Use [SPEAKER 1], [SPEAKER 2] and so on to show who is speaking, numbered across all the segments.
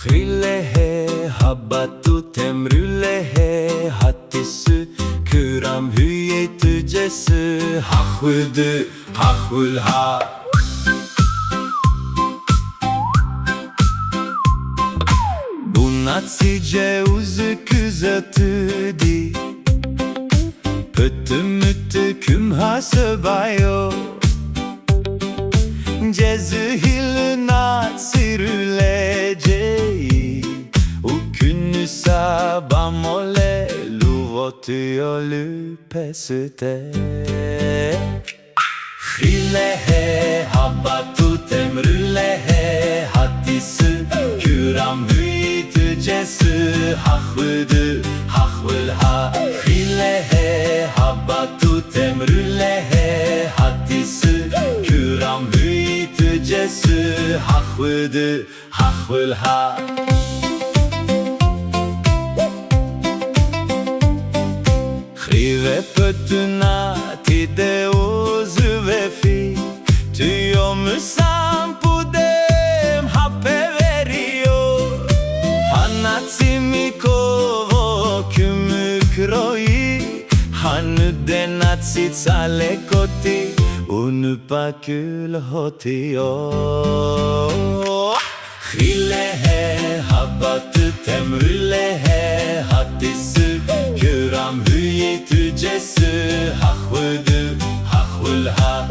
[SPEAKER 1] Hillehe habbattu temrülehe hattisi Kıram hüyetücesi Hahvüdü hahvülha. Bu natsice uzı kızatüdi Pöttü müttü kümhası bayo Cezihil natsirüleceği Ukünü sabamole Luvotio lüpesite Hillehe habbattu temrülehe hattisi Küram hüyitücesi Hahvıdı hahvılha. Hillehe habbattu temrülehe hattisi Küram hüyitücesi Hahvıdı hahvılha. Hrive pötüna tide uzu ve fi Tüyo müsam pudem hape veriyor Hanatsimi kovo kümükroi Hanü denatsit salekoti Unupakül hotiyo Hillehe habbatı temrülehe hattisi Küram hüyitücesi Hahvıdı hahvülha.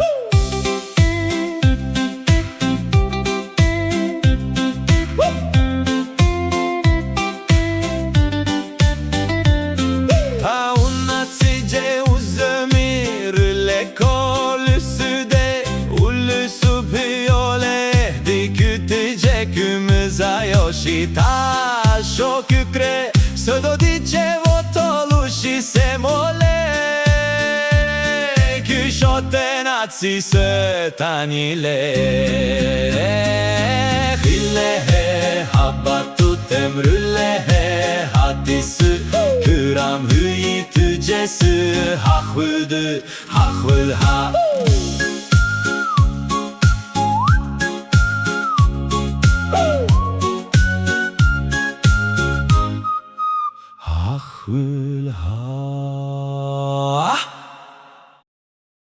[SPEAKER 1] Paunatsice uzömirle kolüsü de Ulüsü piyole dikütüce kümüza yoshita Şokükre södodice votolushi semole Küşote natsi sötanile Hillehe habbattu temrülehe hattisi Küram hüyitücesi Hahvıdı hahvılha.